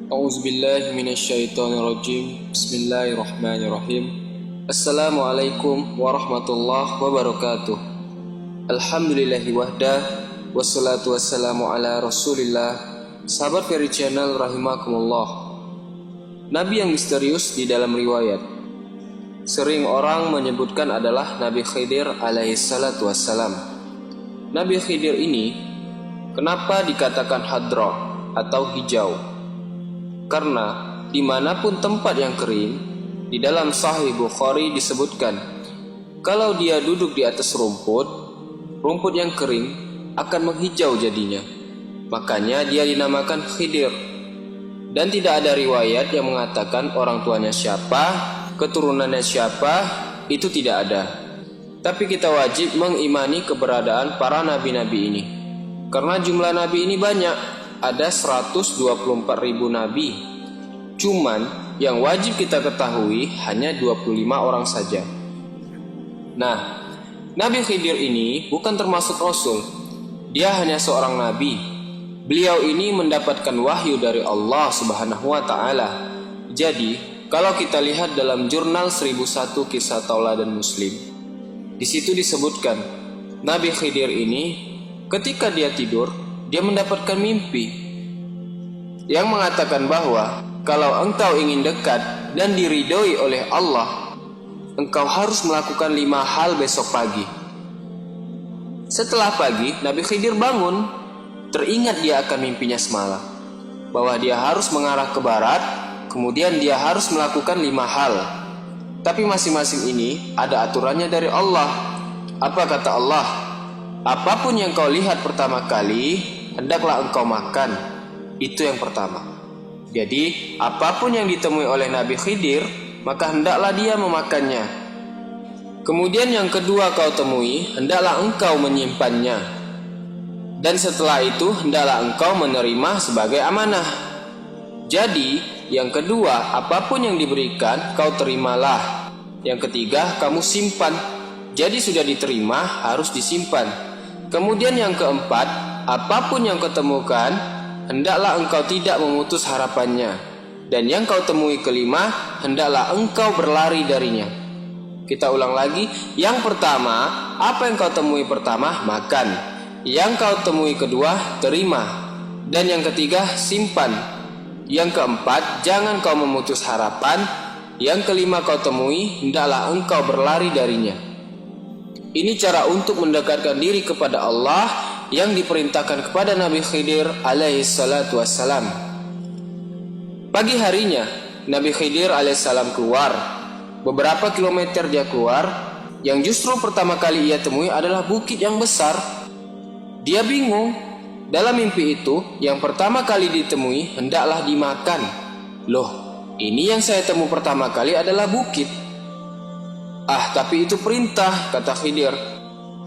A'udzubillahi minasyaitonirrajim. Bismillahirrahmanirrahim. Assalamualaikum warahmatullahi wabarakatuh. Alhamdulillahi wahda, wassalatu wassalamu ala rasulillah. Sahabat Ferry Channel rahimakumullah. Nabi yang misterius di dalam riwayat sering orang menyebutkan adalah Nabi Khidir alaihi salatu wassalam. Nabi Khidir ini kenapa dikatakan hadra atau hijau? Karena dimanapun tempat yang kering, di dalam Sahih Bukhari disebutkan, kalau dia duduk di atas rumput yang kering akan menghijau jadinya. Makanya dia dinamakan Khidir. Dan tidak ada riwayat yang mengatakan orang tuanya siapa, keturunannya siapa, itu tidak ada. Tapi kita wajib mengimani keberadaan para nabi-nabi ini. Karena jumlah nabi ini banyak, ada 124.000 nabi. Cuman yang wajib kita ketahui hanya 25 orang saja. Nah, Nabi Khidir ini bukan termasuk rasul. Dia hanya seorang nabi. Beliau ini mendapatkan wahyu dari Allah Subhanahu wa taala. Jadi, kalau kita lihat dalam jurnal 1001 Kisah Tauladan Muslim, di situ disebutkan Nabi Khidir ini ketika dia tidur, dia mendapatkan mimpi yang mengatakan bahwa kalau engkau ingin dekat dan diridhoi oleh Allah, engkau harus melakukan 5 hal besok pagi. Setelah pagi, Nabi Khidir bangun, teringat dia akan mimpinya semalam, bahwa dia harus mengarah ke barat, kemudian dia harus melakukan 5 hal. Tapi masing-masing ini ada aturannya dari Allah. Apa kata Allah? Apapun yang kau lihat pertama kali, hendaklah engkau makan. Itu yang pertama. Jadi, apapun yang ditemui oleh Nabi Khidir, maka hendaklah dia memakannya. Kemudian yang kedua kau temui, hendaklah engkau menyimpannya. Dan setelah itu, hendaklah engkau menerima sebagai amanah. Jadi, yang kedua, apapun yang diberikan, kau terimalah. Yang ketiga, kamu simpan. Jadi sudah diterima, harus disimpan. Kemudian yang keempat, apapun yang kau temukan, hendaklah engkau tidak memutus harapannya. Dan yang kau temui kelima, hendaklah engkau berlari darinya. Kita ulang lagi. Yang pertama, apa yang kau temui pertama, makan. Yang kau temui kedua, terima. Dan yang ketiga, simpan. Yang keempat, jangan kau memutus harapan. Yang kelima kau temui, hendaklah engkau berlari darinya. Ini cara untuk mendekatkan diri kepada Allah yang diperintahkan kepada Nabi Khidir alaihi salatu wassalam. Pagi harinya, Nabi Khidir alaihi salam keluar. Beberapa kilometer dia keluar, yang justru pertama kali ia temui adalah bukit yang besar. Dia bingung. Dalam mimpi itu, yang pertama kali ditemui hendaklah dimakan. Loh, ini yang saya temu pertama kali adalah bukit. Tapi itu perintah, kata Khidir.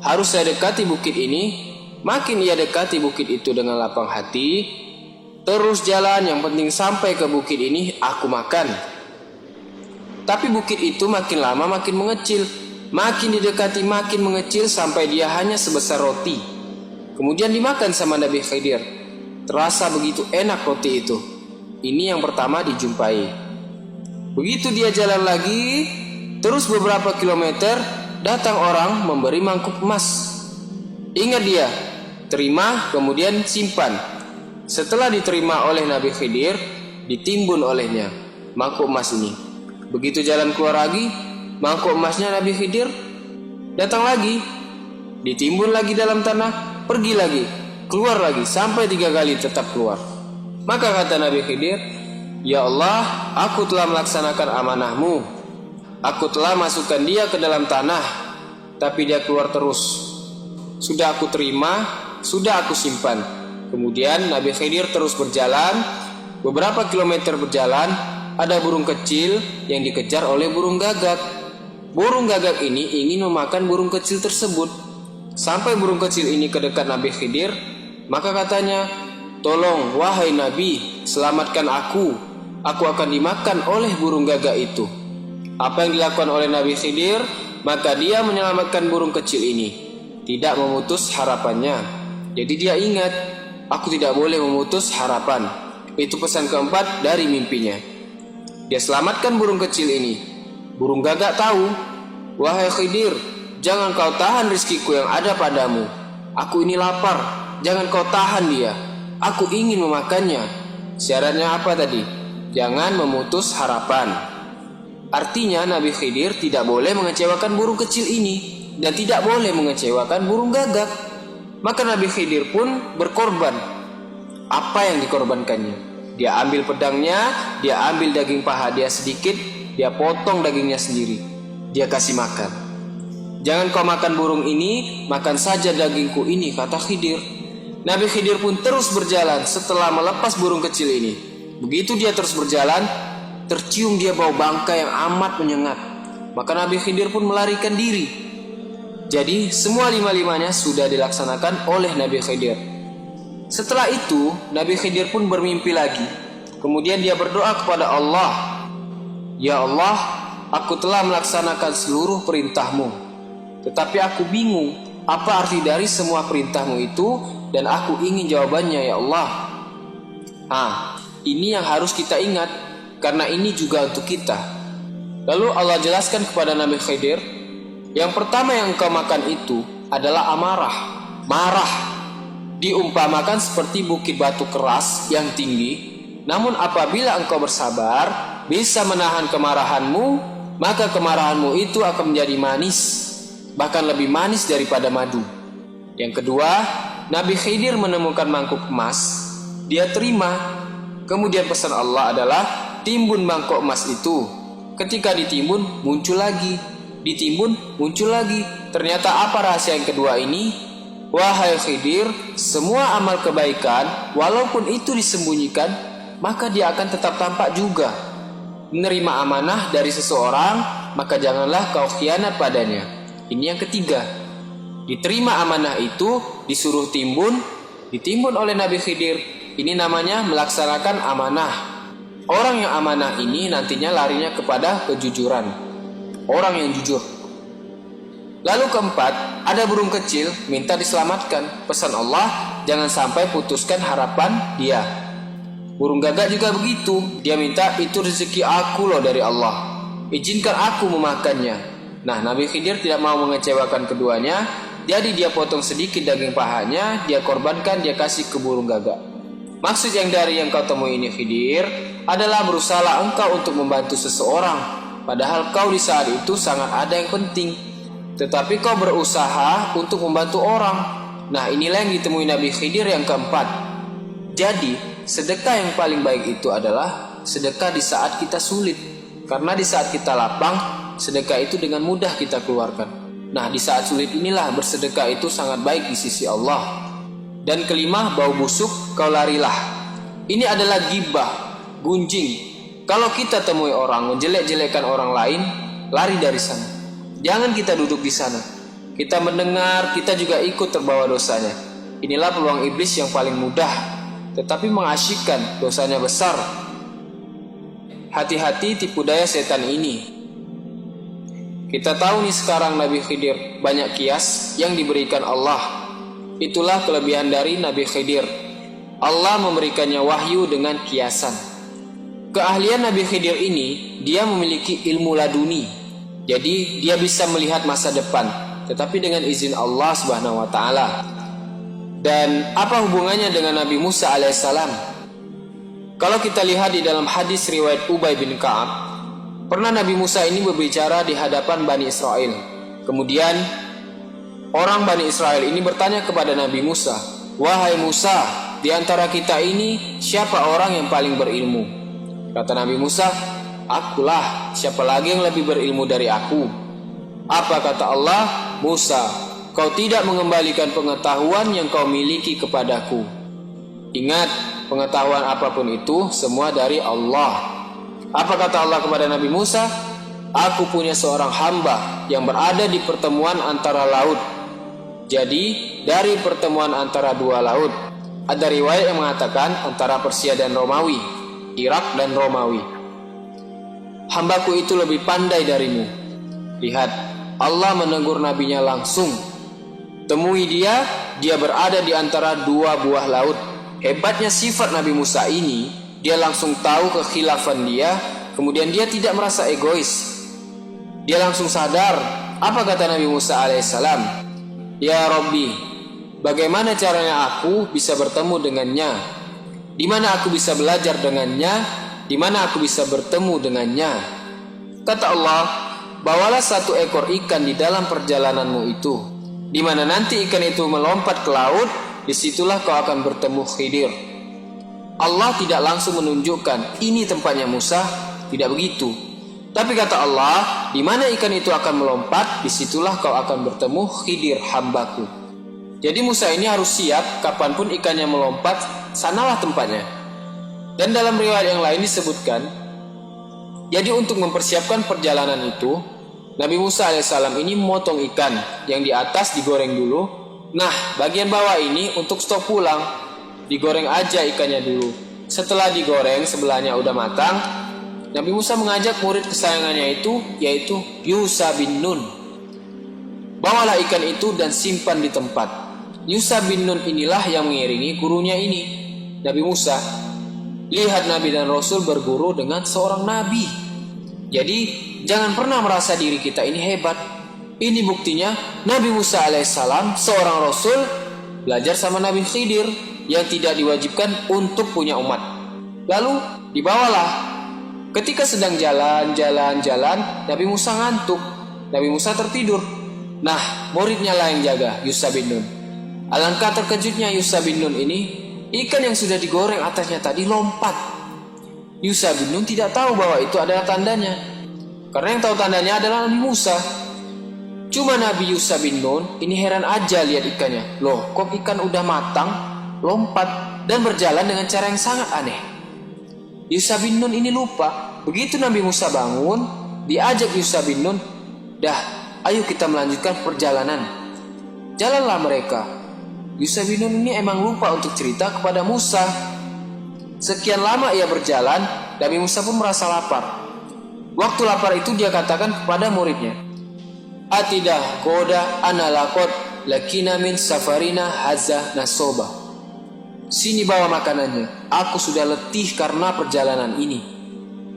Harus saya dekati bukit ini. Makin ia dekati bukit itu dengan lapang hati, terus jalan, yang penting sampai ke bukit ini aku makan. Tapi bukit itu makin lama makin mengecil. Makin didekati makin mengecil sampai dia hanya sebesar roti. Kemudian dimakan sama Nabi Khidir. Terasa begitu enak roti itu. Ini yang pertama dijumpai. Begitu dia jalan lagi, terus beberapa kilometer, datang orang memberi mangkuk emas. Ingat dia, terima kemudian simpan. Setelah diterima oleh Nabi Khidir, ditimbun olehnya mangkuk emas ini. Begitu jalan keluar lagi, mangkuk emasnya Nabi Khidir datang lagi, ditimbun lagi dalam tanah, pergi lagi, keluar lagi, sampai 3 kali tetap keluar. Maka kata Nabi Khidir, ya Allah, aku telah melaksanakan amanahmu. Aku telah masukkan dia ke dalam tanah, tapi dia keluar terus. Sudah aku terima, sudah aku simpan. Kemudian Nabi Khidir terus berjalan. Beberapa kilometer berjalan, ada burung kecil yang dikejar oleh burung gagak. Burung gagak ini ingin memakan burung kecil tersebut. Sampai burung kecil ini ke dekat Nabi Khidir, maka katanya, tolong wahai Nabi, selamatkan aku. Aku akan dimakan oleh burung gagak itu. Apa yang dilakukan oleh Nabi Khidir? Maka dia menyelamatkan burung kecil ini, tidak memutus harapannya. Jadi dia ingat, aku tidak boleh memutus harapan. Itu pesan keempat dari mimpinya. Dia selamatkan burung kecil ini. Burung gagak tahu, "Wahai Khidir, jangan kau tahan rizkiku yang ada padamu. Aku ini lapar, jangan kau tahan dia. Aku ingin memakannya." Syaratnya apa tadi? Jangan memutus harapan. Artinya Nabi Khidir tidak boleh mengecewakan burung kecil ini dan tidak boleh mengecewakan burung gagak. Maka Nabi Khidir pun berkorban. Apa yang dikorbankannya? Dia ambil pedangnya, dia ambil daging paha dia sedikit, dia potong dagingnya sendiri. Dia kasih makan. "Jangan kau makan burung ini, makan saja dagingku ini," kata Khidir. Nabi Khidir pun terus berjalan setelah melepas burung kecil ini. Begitu dia terus berjalan, tercium dia bau bangkai yang amat menyengat. Maka Nabi Khidir pun melarikan diri. Jadi semua lima-limanya sudah dilaksanakan oleh Nabi Khidir. Setelah itu Nabi Khidir pun bermimpi lagi. Kemudian dia berdoa kepada Allah, "Ya Allah, aku telah melaksanakan seluruh perintahmu, tetapi aku bingung apa arti dari semua perintahmu itu, dan aku ingin jawabannya ya Allah." Ini yang harus kita ingat, karena ini juga untuk kita. Lalu Allah jelaskan kepada Nabi Khidir, "Yang pertama yang engkau makan itu adalah amarah, marah. Diumpamakan seperti bukit batu keras yang tinggi. Namun apabila engkau bersabar, bisa menahan kemarahanmu, maka kemarahanmu itu akan menjadi manis, bahkan lebih manis daripada madu." Yang kedua, Nabi Khidir menemukan mangkuk emas. Dia terima. Kemudian pesan Allah adalah timbun mangkuk emas itu. Ketika ditimbun, muncul lagi. Ditimbun, muncul lagi. Ternyata apa rahasia yang kedua ini? "Wahai Khidir, semua amal kebaikan, walaupun itu disembunyikan, maka dia akan tetap tampak juga. Menerima amanah dari seseorang, maka janganlah kau khianat padanya." Ini yang ketiga. Diterima amanah itu, disuruh timbun, ditimbun oleh Nabi Khidir. Ini namanya melaksanakan amanah. Orang yang amanah ini nantinya larinya kepada kejujuran. Orang yang jujur. Lalu keempat, ada burung kecil minta diselamatkan. Pesan Allah, jangan sampai putuskan harapan dia. Burung gagak juga begitu. Dia minta, "Itu rezeki aku loh dari Allah. Izinkan aku memakannya." Nah, Nabi Khidir tidak mau mengecewakan keduanya. Jadi dia potong sedikit daging pahanya, dia korbankan, dia kasih ke burung gagak. Maksud yang dari yang kau temui ini Khidir adalah berusaha engkau untuk membantu seseorang, padahal kau di saat itu sangat ada yang penting. Tetapi kau berusaha untuk membantu orang. Nah, inilah yang ditemui Nabi Khidir yang keempat. Jadi, sedekah yang paling baik itu adalah sedekah di saat kita sulit. Karena di saat kita lapang, sedekah itu dengan mudah kita keluarkan. Nah, di saat sulit inilah bersedekah itu sangat baik di sisi Allah. Dan kelima, bau busuk kau larilah. Ini adalah ghibah, gunjing. Kalau kita temui orang menjelek-jelekan orang lain, lari dari sana. Jangan kita duduk di sana. Kita mendengar, kita juga ikut terbawa dosanya. Inilah peluang iblis yang paling mudah, tetapi mengasyikkan, dosanya besar. Hati-hati tipu daya setan ini. Kita tahu nih sekarang Nabi Khidir banyak kias yang diberikan Allah. Itulah kelebihan dari Nabi Khidir. Allah memberikannya wahyu dengan kiasan. Keahlian Nabi Khidir ini, dia memiliki ilmu laduni. Jadi dia bisa melihat masa depan, tetapi dengan izin Allah Subhanahu wa taala. Dan apa hubungannya dengan Nabi Musa alaihissalam? Kalau kita lihat di dalam hadis riwayat Ubay bin Ka'ab, pernah Nabi Musa ini berbicara di hadapan Bani Israel. Kemudian orang Bani Israel ini bertanya kepada Nabi Musa, "Wahai Musa, di antara kita ini siapa orang yang paling berilmu?" Kata Nabi Musa, "Akulah, siapa lagi yang lebih berilmu dari aku?" Apa kata Allah? "Musa, kau tidak mengembalikan pengetahuan yang kau miliki kepadaku." Ingat, pengetahuan apapun itu semua dari Allah. Apa kata Allah kepada Nabi Musa? "Aku punya seorang hamba yang berada di pertemuan antara laut." Jadi dari pertemuan antara dua laut. Ada riwayat yang mengatakan antara Persia dan Romawi, Irak dan Romawi. "Hambaku itu lebih pandai darimu." Lihat, Allah menegur nabinya langsung. Temui dia berada di antara dua buah laut. Hebatnya sifat Nabi Musa ini, dia langsung tahu kekhilafan dia, kemudian dia tidak merasa egois. Dia langsung sadar. Apa kata Nabi Musa alaihissalam? Ya Rabbi, bagaimana caranya aku bisa bertemu dengannya? Di mana aku bisa belajar dengannya? Di mana aku bisa bertemu dengannya? Kata Allah, bawalah 1 ekor ikan di dalam perjalananmu itu. Di mana nanti ikan itu melompat ke laut, disitulah kau akan bertemu Khidir. Allah tidak langsung menunjukkan ini tempatnya Musa, tidak begitu. Tapi kata Allah, di mana ikan itu akan melompat, disitulah kau akan bertemu Khidir hambaku. Jadi Musa ini harus siap, kapanpun ikannya melompat, sanalah tempatnya. Dan dalam riwayat yang lain disebutkan, jadi untuk mempersiapkan perjalanan itu, Nabi Musa alaihissalam ini memotong ikan yang di atas digoreng dulu. Nah, bagian bawah ini untuk stok pulang, digoreng aja ikannya dulu. Setelah digoreng, sebelahnya udah matang, Nabi Musa mengajak murid kesayangannya itu, yaitu Yusha bin Nun. Bawalah ikan itu dan simpan di tempat. Yusha bin Nun inilah yang mengiringi gurunya ini, Nabi Musa. Lihat Nabi dan Rasul berguru dengan seorang Nabi. Jadi jangan pernah merasa diri kita ini hebat. Ini buktinya Nabi Musa alaihissalam seorang Rasul belajar sama Nabi Khidir yang tidak diwajibkan untuk punya umat. Lalu dibawalah. Ketika sedang jalan, Nabi Musa ngantuk. Nabi Musa tertidur. Nah, muridnya lah yang jaga, Yusha bin Nun. Alangkah terkejutnya Yusha bin Nun ini, ikan yang sudah digoreng atasnya tadi lompat. Yusha bin Nun tidak tahu bahwa itu adalah tandanya. Karena yang tahu tandanya adalah Nabi Musa. Cuma Nabi Yusha bin Nun ini heran aja lihat ikannya. Loh, kok ikan udah matang, lompat, dan berjalan dengan cara yang sangat aneh. Yusha bin Nun ini lupa. Begitu Nabi Musa bangun, diajak Yusha bin Nun, dah, ayo kita melanjutkan perjalanan. Jalanlah mereka. Yusha bin Nun ini emang lupa untuk cerita kepada Musa. Sekian lama ia berjalan, Nabi Musa pun merasa lapar. Waktu lapar itu dia katakan kepada muridnya, Atidah koda analakot lakina min safarina haza nasoba. Sini bawa makanannya, aku sudah letih karena perjalanan ini.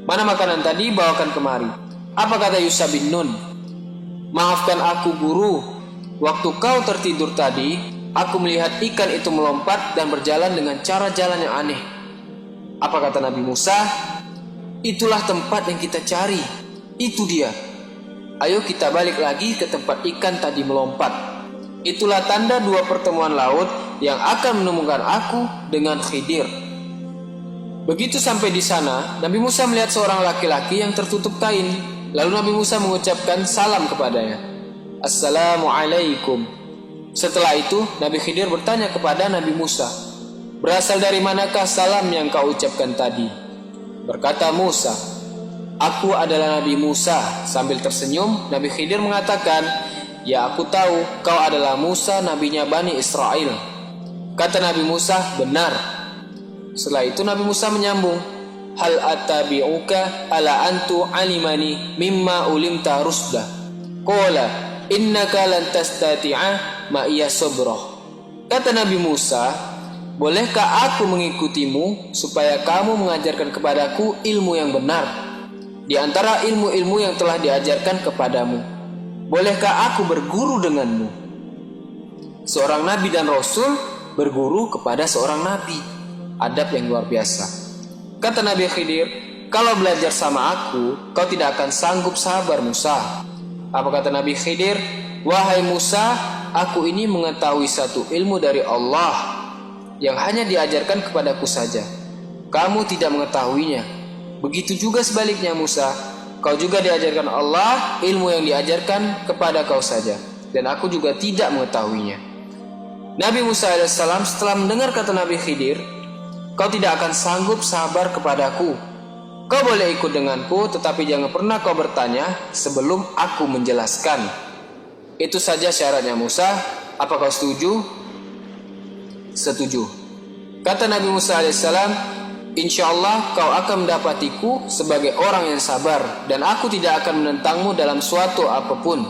Mana makanan tadi? Bawakan kemari. Apa kata Yusha bin Nun? Maafkan aku guru, waktu kau tertidur tadi, aku melihat ikan itu melompat dan berjalan dengan cara jalan yang aneh. Apa kata Nabi Musa? Itulah tempat yang kita cari. Itu dia. Ayo kita balik lagi ke tempat ikan tadi melompat. Itulah tanda 2 pertemuan laut yang akan menemukan aku dengan Khidir. Begitu sampai di sana, Nabi Musa melihat seorang laki-laki yang tertutup kain. Lalu Nabi Musa mengucapkan salam kepadanya. Assalamualaikum. Setelah itu, Nabi Khidir bertanya kepada Nabi Musa, berasal dari manakah salam yang kau ucapkan tadi? Berkata Musa, aku adalah Nabi Musa. Sambil tersenyum, Nabi Khidir mengatakan, ya aku tahu kau adalah Musa, nabinya Bani Israel. Kata Nabi Musa, benar. Setelah itu Nabi Musa menyambung, hal atabi'uka ala antu alimani mimma ulimta rusda. Qala innaka lan tastati'a ma iya sabra. Kata Nabi Musa, bolehkah aku mengikutimu supaya kamu mengajarkan kepadaku ilmu yang benar di antara ilmu-ilmu yang telah diajarkan kepadamu? Bolehkah aku berguru denganmu? Seorang nabi dan rasul berguru kepada seorang nabi. Adab yang luar biasa. Kata Nabi Khidir, kalau belajar sama aku, kau tidak akan sanggup sabar Musa. Apa kata Nabi Khidir? Wahai Musa, aku ini mengetahui satu ilmu dari Allah yang hanya diajarkan kepadaku saja. Kamu tidak mengetahuinya. Begitu juga sebaliknya Musa, kau juga diajarkan Allah ilmu yang diajarkan kepada kau saja, dan aku juga tidak mengetahuinya. Nabi Musa alaihissalam setelah mendengar kata Nabi Khidir, kau tidak akan sanggup sabar kepadaku. Kau boleh ikut denganku, tetapi jangan pernah kau bertanya sebelum aku menjelaskan. Itu saja syaratnya Musa. Apa kau setuju? Setuju. Kata Nabi Musa alaihissalam, InsyaAllah kau akan mendapatiku sebagai orang yang sabar, dan aku tidak akan menentangmu dalam suatu apapun.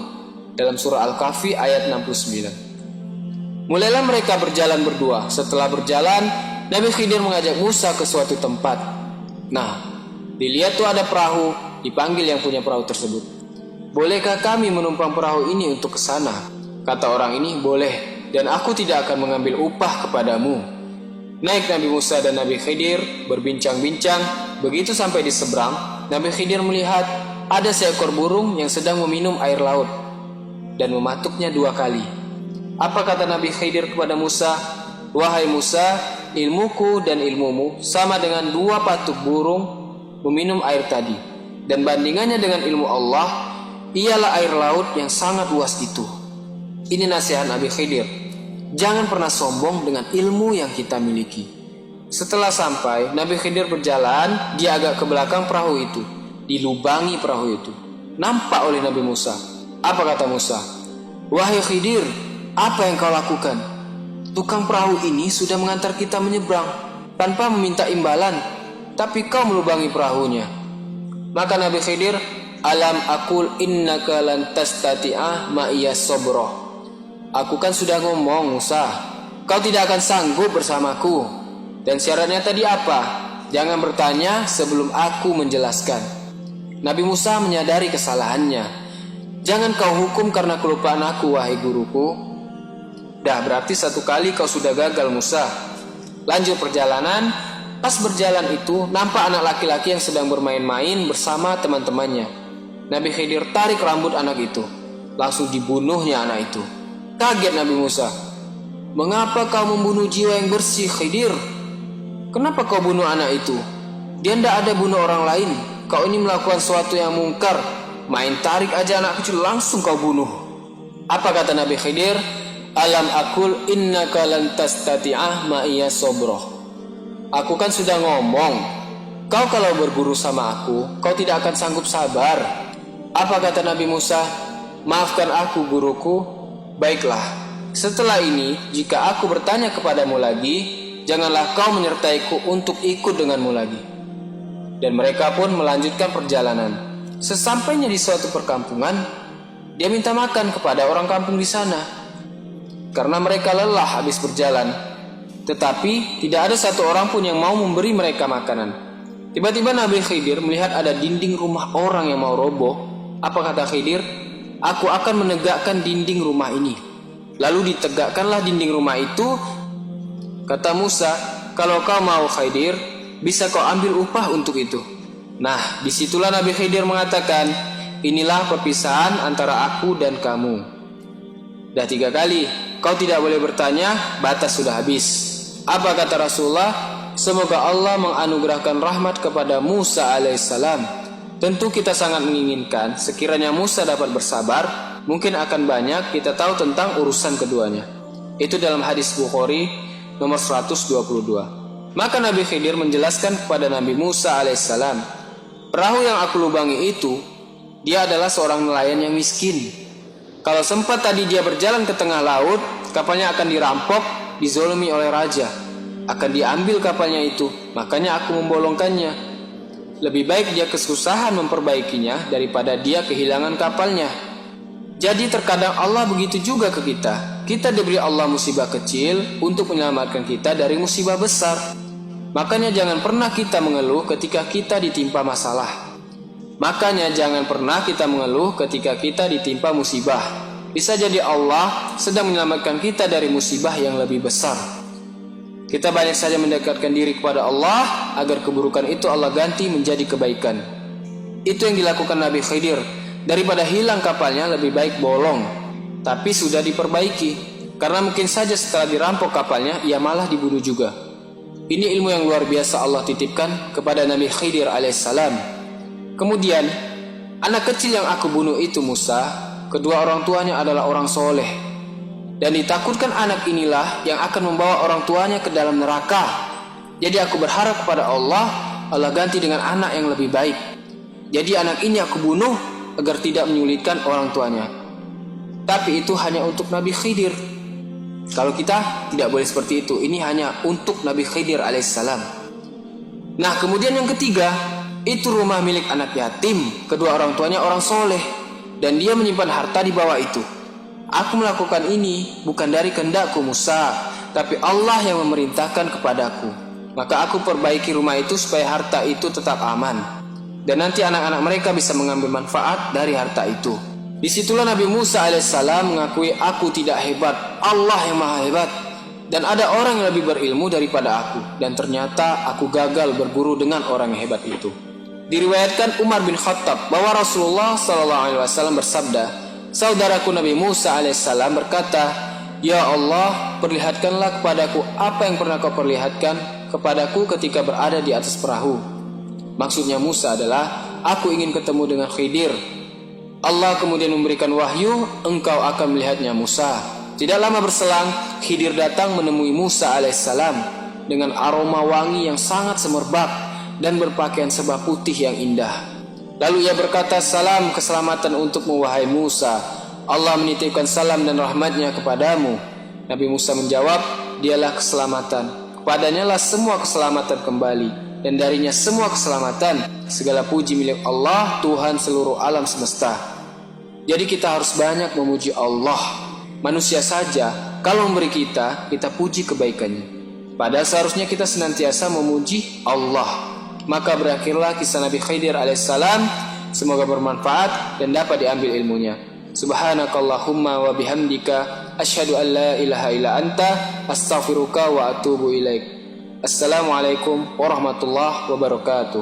Dalam surah Al-Kahfi ayat 69. Mulailah mereka berjalan berdua. Setelah berjalan, Nabi Khidir mengajak Musa ke suatu tempat. Nah, dilihat tuh ada perahu, dipanggil yang punya perahu tersebut. Bolehkah kami menumpang perahu ini untuk ke sana? Kata orang ini, boleh, dan aku tidak akan mengambil upah kepadamu. Naik Nabi Musa dan Nabi Khidir berbincang-bincang. Begitu sampai di seberang, Nabi Khidir melihat ada seekor burung yang sedang meminum air laut dan mematuknya 2 kali. Apa kata Nabi Khidir kepada Musa? Wahai Musa, ilmuku dan ilmumu sama dengan 2 patuk burung meminum air tadi, dan bandingannya dengan ilmu Allah ialah air laut yang sangat luas itu. Ini nasihat Nabi Khidir. Jangan pernah sombong dengan ilmu yang kita miliki. Setelah sampai, Nabi Khidir berjalan, dia agak ke belakang perahu itu, dilubangi perahu itu. Nampak oleh Nabi Musa. Apa kata Musa? Wahai Khidir, apa yang kau lakukan? Tukang perahu ini sudah mengantar kita menyeberang tanpa meminta imbalan, tapi kau melubangi perahunya. Maka Nabi Khidir, alam aqul innaka lan tastati'a ma'iya sabra. Aku kan sudah ngomong Musa, kau tidak akan sanggup bersamaku. Dan syaratnya tadi apa? Jangan bertanya sebelum aku menjelaskan. Nabi Musa menyadari kesalahannya. Jangan kau hukum karena kelupaan aku, wahai guruku. Dah berarti 1 kali kau sudah gagal, Musa. Lanjut perjalanan. Pas berjalan itu, nampak anak laki-laki yang sedang bermain-main bersama teman-temannya. Nabi Khidir tarik rambut anak itu. Langsung dibunuhnya anak itu. Kaget Nabi Musa. Mengapa kau membunuh jiwa yang bersih, Khidir? Kenapa kau bunuh anak itu? Dia tidak ada bunuh orang lain. Kau ini melakukan sesuatu yang mungkar. Main tarik aja anak kecil langsung kau bunuh. Apa kata Nabi Khidir? Alam aqul innaka lan tastati'ah ma'iya sabra. Aku kan sudah ngomong, kau kalau berguru sama aku, kau tidak akan sanggup sabar. Apa kata Nabi Musa? Maafkan aku, guruku. Baiklah, setelah ini jika aku bertanya kepadamu lagi, janganlah kau menyertaiku untuk ikut denganmu lagi. Dan mereka pun melanjutkan perjalanan. Sesampainya di suatu perkampungan, dia minta makan kepada orang kampung di sana, karena mereka lelah habis berjalan. Tetapi tidak ada satu orang pun yang mau memberi mereka makanan. Tiba-tiba Nabi Khidir melihat ada dinding rumah orang yang mau roboh. Apa kata Khidir? Aku akan menegakkan dinding rumah ini. Lalu ditegakkanlah dinding rumah itu. Kata Musa, kalau kau mau Khidir, bisa kau ambil upah untuk itu. Nah, disitulah Nabi Khidir mengatakan, inilah perpisahan antara aku dan kamu. Dah 3 kali, kau tidak boleh bertanya, batas sudah habis. Apa kata Rasulullah? Semoga Allah menganugerahkan rahmat kepada Musa alaihissalam. Tentu kita sangat menginginkan sekiranya Musa dapat bersabar, mungkin akan banyak kita tahu tentang urusan keduanya. Itu dalam hadis Bukhari nomor 122. Maka Nabi Khidir menjelaskan kepada Nabi Musa alaihissalam, perahu yang aku lubangi itu, dia adalah seorang nelayan yang miskin. Kalau sempat tadi dia berjalan ke tengah laut, kapalnya akan dirampok, dizolimi oleh raja. Akan diambil kapalnya itu, makanya aku membolongkannya. Lebih baik dia kesusahan memperbaikinya daripada dia kehilangan kapalnya. Jadi terkadang Allah begitu juga ke kita. Kita diberi Allah musibah kecil untuk menyelamatkan kita dari musibah besar. Makanya jangan pernah kita mengeluh ketika kita ditimpa masalah. Makanya jangan pernah kita mengeluh ketika kita ditimpa musibah. Bisa jadi Allah sedang menyelamatkan kita dari musibah yang lebih besar. Kita banyak saja mendekatkan diri kepada Allah agar keburukan itu Allah ganti menjadi kebaikan. Itu yang dilakukan Nabi Khidir. Daripada hilang kapalnya lebih baik bolong, tapi sudah diperbaiki. Karena mungkin saja setelah dirampok kapalnya ia malah dibunuh juga. Ini ilmu yang luar biasa Allah titipkan kepada Nabi Khidir alaihissalam. Kemudian anak kecil yang aku bunuh itu Musa, kedua orang tuanya adalah orang soleh. Dan ditakutkan anak inilah yang akan membawa orang tuanya ke dalam neraka. Jadi aku berharap kepada Allah, Allah ganti dengan anak yang lebih baik. Jadi anak ini aku bunuh agar tidak menyulitkan orang tuanya. Tapi itu hanya untuk Nabi Khidir. Kalau kita tidak boleh seperti itu. Ini hanya untuk Nabi Khidir alaihissalam. Nah kemudian yang ketiga, itu rumah milik anak yatim. Kedua orang tuanya orang soleh, dan dia menyimpan harta di bawah itu. Aku melakukan ini bukan dari kehendakku Musa, tapi Allah yang memerintahkan kepadaku. Maka aku perbaiki rumah itu supaya harta itu tetap aman, dan nanti anak-anak mereka bisa mengambil manfaat dari harta itu. Disitulah Nabi Musa alaihissalam mengakui, aku tidak hebat, Allah yang maha hebat, dan ada orang yang lebih berilmu daripada aku, dan ternyata aku gagal berburu dengan orang yang hebat itu. Diriwayatkan Umar bin Khattab bahwa Rasulullah SAW bersabda, saudaraku Nabi Musa alaihissalam berkata, ya Allah, perlihatkanlah kepadaku apa yang pernah kau perlihatkan kepadaku ketika berada di atas perahu. Maksudnya Musa adalah, aku ingin ketemu dengan Khidir. Allah kemudian memberikan wahyu, engkau akan melihatnya Musa. Tidak lama berselang, Khidir datang menemui Musa alaihissalam dengan aroma wangi yang sangat semerbak dan berpakaian serba putih yang indah. Lalu ia berkata, salam keselamatan untukmu wahai Musa, Allah menitipkan salam dan rahmatnya kepadamu. Nabi Musa menjawab, dialah keselamatan, kepadanya lah semua keselamatan kembali, dan darinya semua keselamatan. Segala puji milik Allah, Tuhan seluruh alam semesta. Jadi kita harus banyak memuji Allah. Manusia saja kalau memberi kita puji kebaikannya. Padahal seharusnya kita senantiasa memuji Allah. Maka berakhirlah kisah Nabi Khidir alaihissalam. Semoga bermanfaat dan dapat diambil ilmunya. Subhanakallahumma wa bihamdika asyhadu an la ilaha illa anta astaghfiruka wa atubu ilaik. Assalamualaikum warahmatullahi wabarakatuh.